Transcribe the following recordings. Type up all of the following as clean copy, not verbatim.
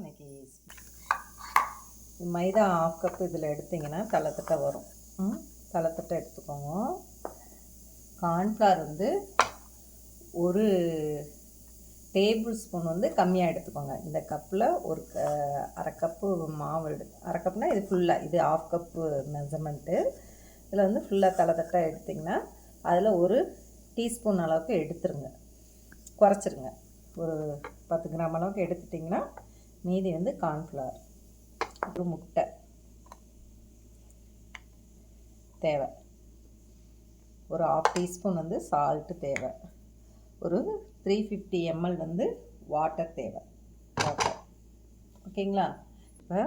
இன்றைக்கி மைதா 1/2 கப் இதில் எடுத்திங்கன்னா தலைத்தட்டை வரும். தலைத்தட்டை எடுத்துக்கோங்க. கார்ன்ஃப்ளவர் வந்து 1 டேபிள் ஸ்பூன் வந்து கம்மியாக எடுத்துக்கோங்க. இந்த கப்பில் ஒரு 1/2 கப்பு மாவு 1/2 கப்னால் இது ஃபுல்லாக, இது 1/2 கப்பு மெஷர்மெண்ட்டு. இதில் வந்து ஃபுல்லாக தலைத்தட்டை எடுத்திங்கன்னா அதில் 1 டீஸ்பூன் அளவுக்கு எடுத்துருங்க, குறைச்சிருங்க. ஒரு 10 கிராம் அளவுக்கு எடுத்துட்டிங்கன்னா மீதி வந்து கார்ன்ஃப்ளவர். அப்புறம் முட்டை தேவை, ஒரு 1/2 டீஸ்பூன் வந்து சால்ட்டு தேவை, ஒரு 350 ml வந்து வாட்டர் தேவை. வாட்டர் ஓகேங்களா? இப்போ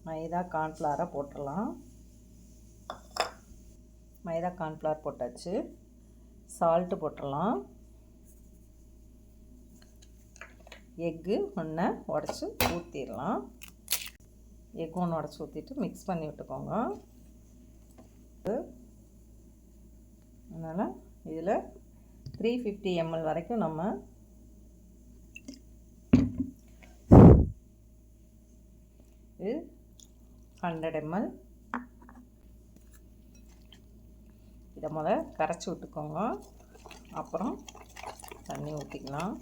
மைதா கார்ன்ஃப்ளவரை போட்டுடலாம். மைதா கார்ன்ஃப்ளவர் போட்டாச்சு. சால்ட்டு போட்டுடலாம். எக்கு ஒன்று உடச்சி ஊற்றிடலாம். எக்கு ஒன்று உடச்சி ஊற்றிட்டு மிக்ஸ் பண்ணி விட்டுக்கோங்க. அதனால் இதில் 350 ml வரைக்கும் நம்ம இது 100 ml இதை கரைச்சி விட்டுக்கோங்க. அப்புறம் தண்ணி ஊற்றிக்கலாம்.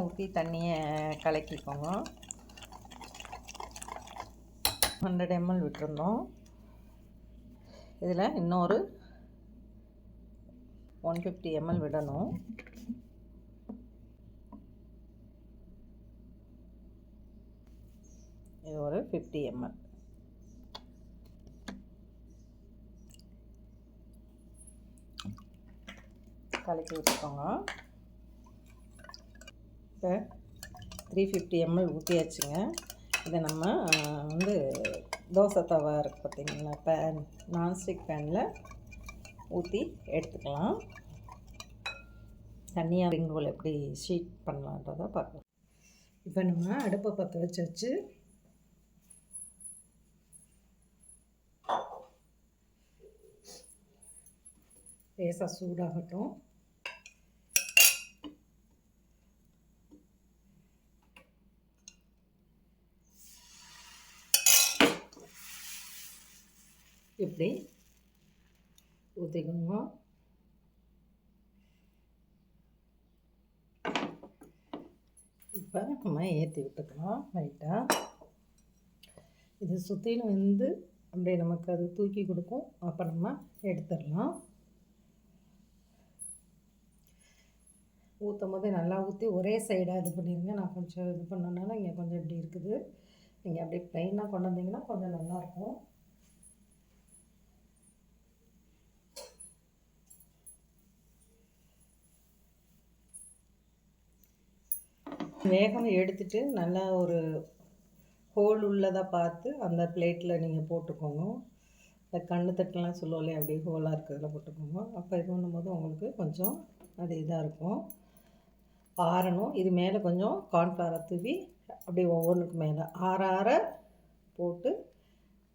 ஊற்றி தண்ணியை கலக்கிக்கோங்க. 100 ml விட்டுருந்தோம். இதில் இன்னொரு 150 ml விடணும். இது ஒரு 50 ml. கலக்கி விட்டுக்கோங்க. இப்போ 350 ml ஊற்றியாச்சுங்க. இதை நம்ம வந்து தோசை தவா இருக்குது பார்த்திங்களா, பேன், நான்ஸ்டிக் பேனில் ஊற்றி எடுத்துக்கலாம். தனியாக ரிங் ரோல் எப்படி ஷீட் பண்ணலான்றதை பார்க்கலாம். இப்போ நம்ம அடுப்பை பற்ற வச்சு லேசாக சூடாகட்டும். இப்படி ஊற்றிக்கோங்க. இப்போ நம்ம ஏற்றி விட்டுக்கலாம் லைட்டாக. இது சுற்றிலும் வந்து அப்படியே நமக்கு அது தூக்கி கொடுக்கும். அப்போ நம்ம எடுத்துடலாம். ஊற்றும் போதே நல்லா ஊற்றி ஒரே சைடாக இது பண்ணிடுங்க. நான் கொஞ்சம் இது பண்ணனால இங்கே கொஞ்சம் இப்படி இருக்குது. நீங்கள் அப்படியே ப்ளைனாக கொண்டு வந்தீங்கன்னா கொஞ்சம் நல்லாயிருக்கும். வேகம் எடுத்துட்டு நல்லா ஒரு ஹோல் உள்ளதாக பார்த்து அந்த பிளேட்டில் நீங்கள் போட்டுக்கோங்க. இந்த கண்ணு தட்டெல்லாம் சொல்லுவோம்லையே, அப்படியே ஹோலாக இருக்கிறதுல போட்டுக்கோங்க. அப்போ இது பண்ணும்போது உங்களுக்கு கொஞ்சம் அது இதாக இருக்கும். ஆறணும். இது மேலே கொஞ்சம் கார்ன்ஃப்ளவரை தூவி அப்படியே ஒவ்வொன்றுக்கு மேலே ஆற போட்டு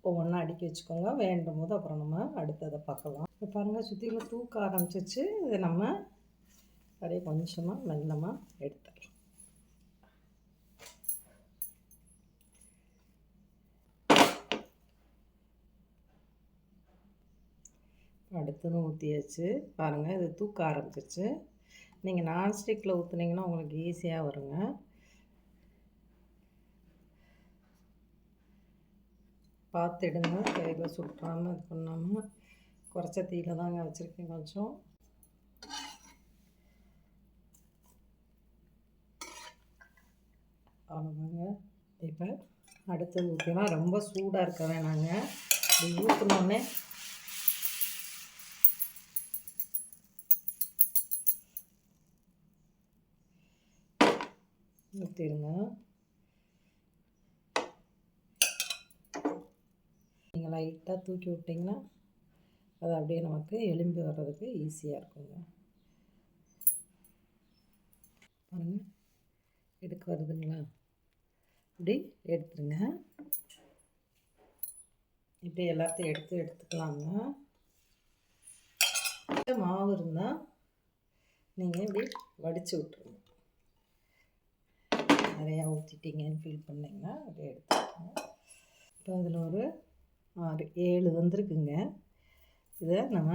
ஒவ்வொன்றா அடுக்கி வச்சுக்கோங்க. வேண்டும் போது அப்புறம் நம்ம அடுத்ததை பார்க்கலாம். இப்போ பாருங்கள், சுற்றிலும் தூக்க ஆரம்பிச்சிச்சு. இதை நம்ம அப்படியே கொஞ்சமாக மெல்லமாக எடுத்துக்கலாம். அடுத்ததும் ஊற்றியாச்சு. பாருங்கள், இது தூக்க ஆரம்பிச்சிச்சு. நீங்கள் நான்ஸ்டிக்கில் ஊற்றுனீங்கன்னா உங்களுக்கு ஈஸியாக வருங்க. பார்த்துடுங்க, கையில் சுட்டாமல் இது பண்ணாமல். குறைச்ச தீயில தாங்க வச்சுருக்கேன் கொஞ்சம். அவ்வளோதாங்க. இப்போ அடுத்தது ஊற்றினா ரொம்ப சூடாக இருக்க வேணாங்க. இப்படி ஊற்றினோடனே ஊற்றிடுங்க. நீங்கள் லைட்டாக தூக்கி விட்டிங்கன்னா அது அப்படியே நமக்கு எலும்பி வர்றதுக்கு ஈஸியாக இருக்குங்க. பாருங்கள், எடுக்க வருதுங்களா? இப்படி எடுத்துருங்க. இப்படி எல்லாத்தையும் எடுத்துக்கலாங்க. மாவு இருந்தால் நீங்கள் இப்படி வடித்து விட்டுருங்க. நிறையா ஊற்றிட்டிங்கன்னு ஃபீல் பண்ணிங்கன்னா அப்படியே எடுத்துக்கோங்க. இப்போ அதில் ஒரு 6-7 வந்திருக்குங்க. இதை நம்ம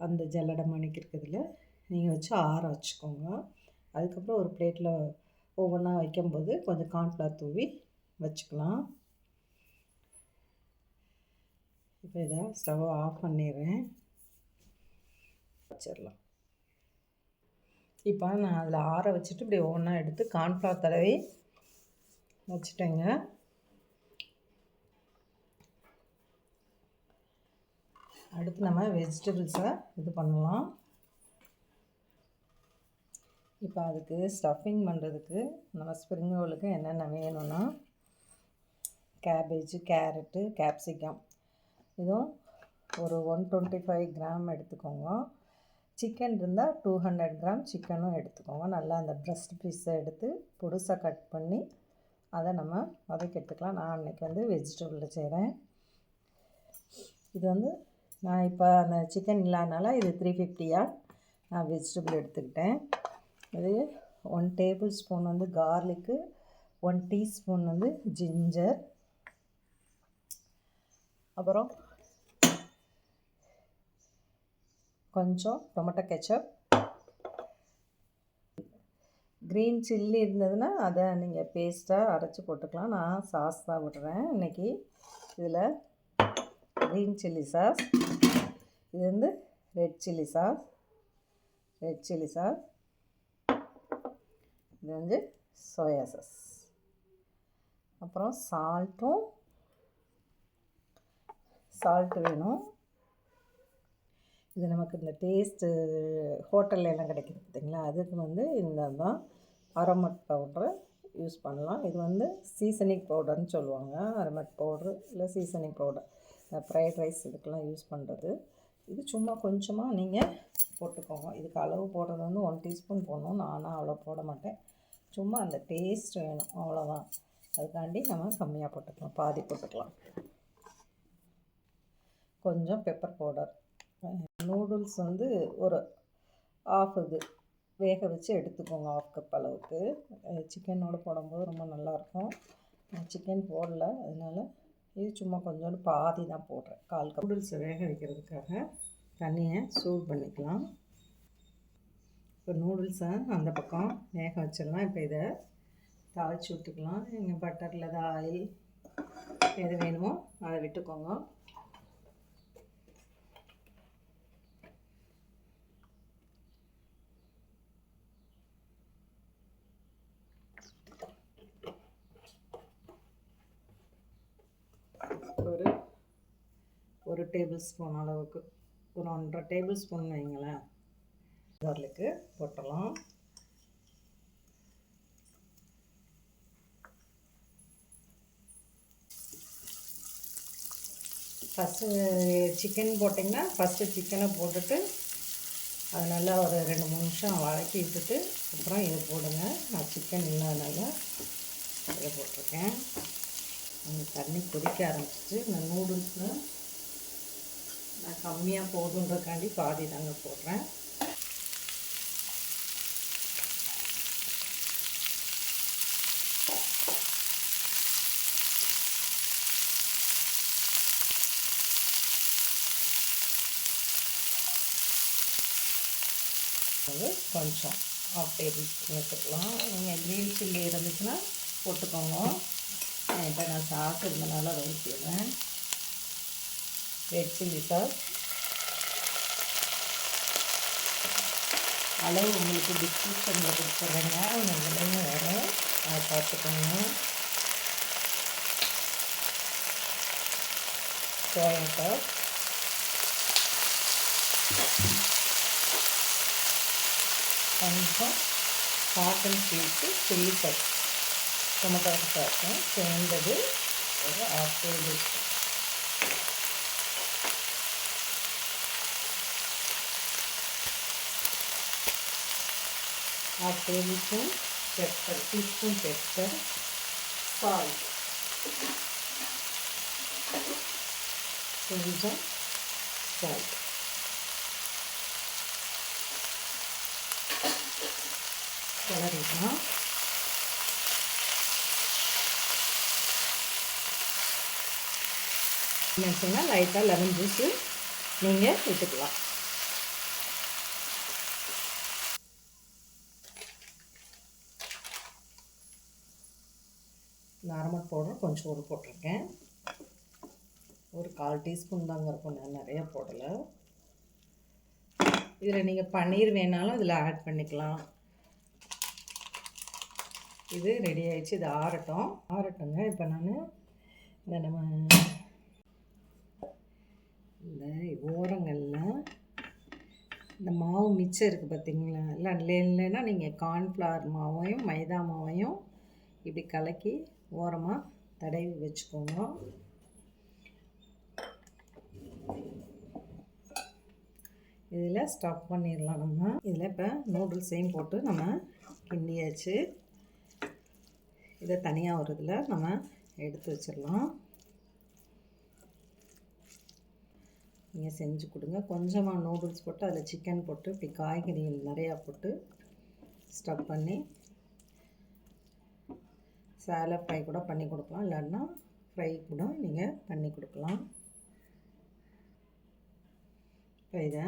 அந்த ஜல்லடை மணிக்கிறதுல நீங்கள் வச்சு ஆற வச்சுக்கோங்க. அதுக்கப்புறம் ஒரு பிளேட்டில் ஒவ்வொன்றா வைக்கும்போது கொஞ்சம் கார்ன்ஃப்ளவர் தூவி வச்சுக்கலாம். இப்போ இதை ஸ்டவ் ஆஃப் பண்ணிடுறேன், வச்சிடலாம். இப்போ நான் அதில் ஆற வச்சுட்டு இப்படி ஒவ்வொன்றா எடுத்து கார்ன்ஃப்ளவர் தடவி வச்சுட்டேங்க. அடுத்து நம்ம வெஜிடபிள்ஸை இது பண்ணலாம். இப்போ அதுக்கு ஸ்டஃபிங் பண்ணுறதுக்கு நம்ம ஸ்ப்ரிங் ரோலுக்கு என்னென்ன வேணும்னா கேபேஜு, கேரட்டு, கேப்சிகம் இதுவும் ஒரு 125 கிராம் எடுத்துக்கோங்க. சிக்கன் இருந்தால் 200 கிராம் சிக்கனும் எடுத்துக்கோங்க. நல்லா அந்த ப்ரெஸ்ட் பீஸை எடுத்து பொடுசாக கட் பண்ணி அதை நம்ம வதக்கி எடுத்துக்கலாம். நான் அன்றைக்கி வெஜிடபிளில் செய்கிறேன். இது நான் இப்போ அந்த சிக்கன் இல்லாதனால இது 350 நான் வெஜிடபிள் எடுத்துக்கிட்டேன். இது 1 table spoon garlic, 1 teaspoon ginger, அப்புறம் கொஞ்சம் டொமேட்டோ கெச்சப், க்ரீன் சில்லி இருந்ததுன்னா அதை நீங்கள் பேஸ்ட்டாக அரைச்சி போட்டுக்கலாம். நான் சாஸ் தான் விடுறேன் இன்றைக்கி. இதில் க்ரீன் சில்லி சாஸ், இது ரெட் சில்லி சாஸ், இது சோயா சாஸ், அப்புறம் சால்ட்டு வேணும். இது நமக்கு இந்த டேஸ்ட்டு ஹோட்டலில் எல்லாம் கிடைக்குது பார்த்திங்களா, அதுக்கு இந்த தான் அரமட் பவுட்ரு யூஸ் பண்ணலாம். இது சீசனிங் பவுடர்னு சொல்லுவாங்க. அரமட் பவுட்ரு இல்லை சீசனிங் பவுடர் ஃப்ரைட் ரைஸ் இதுக்கெல்லாம் யூஸ் பண்ணுறது. இது சும்மா கொஞ்சமாக நீங்கள் போட்டுக்கோங்க. இதுக்கு அளவு போடுறது 1 டீஸ்பூன் போடணும். நானும் அவ்வளோ போட மாட்டேன். சும்மா அந்த டேஸ்ட் வேணும், அவ்வளோதான். அதுக்காண்டி நம்ம கம்மியாக போட்டுக்கலாம், பாதி போட்டுக்கலாம். கொஞ்சம் பெப்பர் பவுடர். நூடுல்ஸ் ஒரு ஆஃப் இது வேக வச்சு எடுத்துக்கோங்க, 1/2 கப் அளவுக்கு. சிக்கனோடு போடும்போது ரொம்ப நல்லாயிருக்கும். நான் சிக்கன் போடல, அதனால் இது சும்மா கொஞ்சோண்டு பாதி தான் போடுறேன். 1/4 கப். நூடுல்ஸை வேக வைக்கிறதுக்காக தண்ணியை சூடு பண்ணிக்கலாம். இப்போ நூடுல்ஸை அந்த பக்கம் வேக வச்சிடலாம். இப்போ இதை தாளித்து விட்டுக்கலாம். நீங்கள் பட்டர் இல்லை ஆயில் எது வேணுமோ அதை விட்டுக்கோங்க. ஒரு டேபிள் ஸ்பூன் அளவுக்கு, ஒரு 1.5 டேபிள் ஸ்பூன் வைங்களேன், கார்லிக்கு போட்டலாம். ஃபஸ்ட்டு சிக்கன் போட்டிங்கன்னா ஃபஸ்ட்டு சிக்கனை போட்டுட்டு அது நல்லா ஒரு 2-3 நிமிஷம் வதக்கி விட்டுட்டு அப்புறம் இதை போடுங்க. நான் சிக்கன் இல்லாதனால இதை போட்டிருக்கேன். தண்ணி கொதிக்க ஆரம்பிச்சிச்சு. இந்த நூடுல்ஸு நான் கம்மியாக போதுன்றக்காண்டி பாதி தாங்க போடுறேன். கொஞ்சம் 1/2 டேபிள் ஸ்பூன் வச்சுக்கலாம். நீங்கள் க்ரீன் சில்லி இருந்துச்சுன்னா போட்டுக்கோங்க. இப்போ நான் சாஸ் இருந்தனால அதை ஊற்றிடுறேன். ரெட் சில்லி சாஸ் அளவு உங்களுக்கு டிஸ்கிரிப்ஷனில் கொடுத்துட்றேங்க, உங்களையும் வரும், அதை பார்த்துக்கோங்க. சோயா சாஸ், கொஞ்சம் hot and sweet chilli sauce, tomato சாஸும் சேர்ந்தது ஒரு 1/2 tablespoon. ½ tablespoon pepper, teaspoon pepper, salt, கொஞ்சம் சால்ட், கிளறிக்கலாம். நினச்சிங்கன்னா லைட்டாக லெமன் ஜூஸு நீங்கள் விட்டுக்கலாம். நார்மல் பவுடர் கொஞ்சம் போட்டிருக்கேன். ஒரு 1/4 டீஸ்பூன் தாங்க இருக்கும், நான் நிறைய போடலை. இதில் நீங்கள் பன்னீர் வேணாலும் இதில் ஆட் பண்ணிக்கலாம். இது ரெடி ஆகிடுச்சு. இது ஆறட்டுங்க. இப்போ நான் இந்த நம்ம இந்த ஓரங்களில் இந்த மாவு மிச்சம் இருக்குது பார்த்திங்களா, இல்லைன்னா நீங்கள் கார்ன்ஃப்ளவர் மாவையும் மைதா மாவையும் இப்படி கலக்கி ஓரமாக தடவி வச்சுக்கோங்க. இதில் ஸ்டஃப் பண்ணிடலாம். நம்ம இதில் இப்போ நூடுல்ஸையும் போட்டு நம்ம கிண்டியாச்சு. இதை தனியாக ஒரு இதில் நம்ம எடுத்து வச்சிடலாம். நீங்கள் செஞ்சு கொடுங்க. கொஞ்சமாக நூடுல்ஸ் போட்டு அதில் சிக்கன் போட்டு இப்படி காய்கறிகள் நிறையா போட்டு ஸ்டஃப் பண்ணி சேலை ஃப்ரை கூட பண்ணி கொடுக்கலாம், இல்லைன்னா ஃப்ரை கூட நீங்கள் பண்ணி கொடுக்கலாம். இப்போ இதை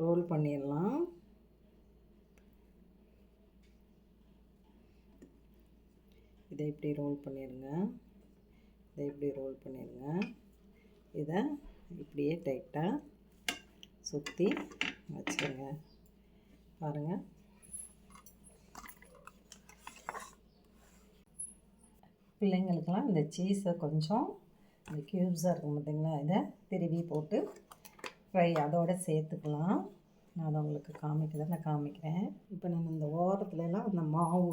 ரோல் பண்ணிடலாம். இதை இப்படி ரோல் பண்ணிடுங்க. இதை இப்படியே டைட்டாக சுற்றி வச்சுருங்க. பாருங்கள், பிள்ளைங்களுக்கெல்லாம் இந்த சீஸை கொஞ்சம் இந்த க்யூப்ஸாக இருக்கும் பார்த்திங்களா, இதை திருவி போட்டு ஃப்ரை அதோடு சேர்த்துக்கலாம். நான் அதை உங்களுக்கு காமிக்கிறேன். இப்போ நம்ம இந்த ஓரத்துலலாம் அந்த மாவு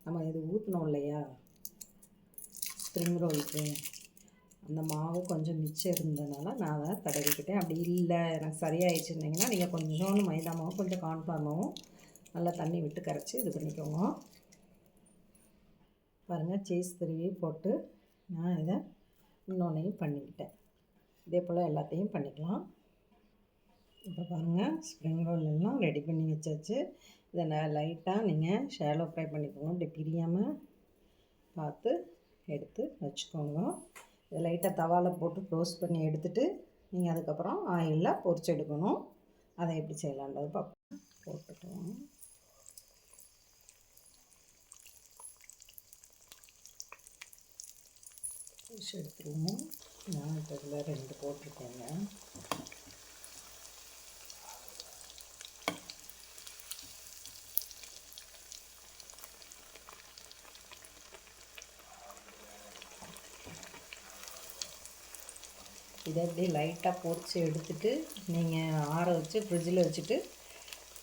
நம்ம இது ஊற்றினோம் இல்லையா ஸ்ப்ரிங் ரோலுக்கு, அந்த மாவு கொஞ்சம் மிச்சம் இருந்ததுனால நான் அதை தடவிக்கிட்டேன். அப்படி இல்லை எனக்கு சரியாயிடுச்சுருந்தீங்கன்னா நீங்கள் கொஞ்சோண்டு மைதா மாவும் கொஞ்சம் கார்ன்ஃப்ளவர் மாவும் நல்லா தண்ணி விட்டு கரைச்சி இது பண்ணிக்கோங்க. பாருங்கள், சீஸ் திருவி போட்டு நான் இதை இன்னொன்றையும் பண்ணிக்கிட்டேன். இதே போல் எல்லாத்தையும் பண்ணிக்கலாம். இப்போ பாருங்கள், ஸ்ப்ரிங் ரோல் எல்லாம் ரெடி பண்ணி வச்சாச்சு. இதை லைட்டாக நீங்கள் ஷாலோ ஃப்ரை பண்ணிக்கோங்க. இப்படி பிரியாமல் பார்த்து எடுத்து வச்சுக்கோங்க. இதை லைட்டாக தவாவில் போட்டு ரோஸ்ட் பண்ணி எடுத்துகிட்டு நீங்கள் அதுக்கப்புறம் ஆயிலில் பொரிச்சு எடுக்கணும். அதை எப்படி செய்யலான்றது பார்ப்போம். போட்டுக்கலாம். பொரிச்சு எடுத்துருவோம். நான் இப்போ இதில் 2 போட்டிருக்கேங்க. இதை அப்படியே லைட்டாக பொரிச்சு எடுத்துகிட்டு நீங்கள் ஆற வச்சு ஃப்ரிட்ஜில் வச்சுட்டு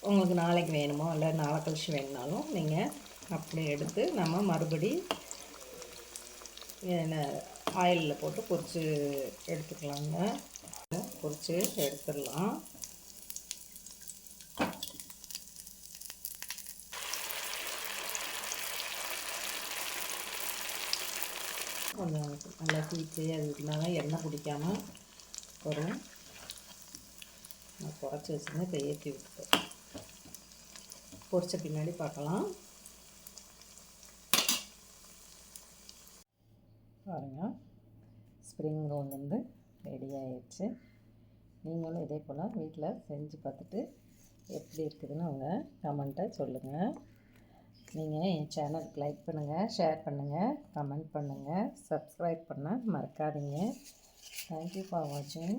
உங்களுக்கு நாளைக்கு வேணுமோ இல்லை நாளை கழிச்சு வேணுனாலும் நீங்கள் அப்படியே எடுத்து நம்ம மறுபடி ஆயிலில் போட்டு பொரிச்சு எடுத்துக்கலாங்க. பொரிச்சு எடுத்துடலாம். கொஞ்சம் நல்லா ஹீட்லேயே அது இருந்தால் எண்ணெய் பிடிக்காமல் வரும். நான் குறைச்சி வச்சுருந்தேன். இப்போ ஏற்றி விட்டுட்டேன். பொரிச்ச பின்னாடி பார்க்கலாம். பாருங்கள், ஸ்ப்ரிங் ரோல் ரெடி ஆகிடுச்சு. நீங்களும் இதே போல் வீட்டில் செஞ்சு பார்த்துட்டு எப்படி இருக்குதுன்னு உங்கள் கமெண்ட்டை சொல்லுங்கள். நீங்கள் என் சேனலுக்கு லைக் பண்ணுங்கள், ஷேர் பண்ணுங்கள், கமெண்ட் பண்ணுங்கள், சப்ஸ்கிரைப் பண்ண மறக்காதீங்க. தேங்க்யூ ஃபார் வாட்சிங்.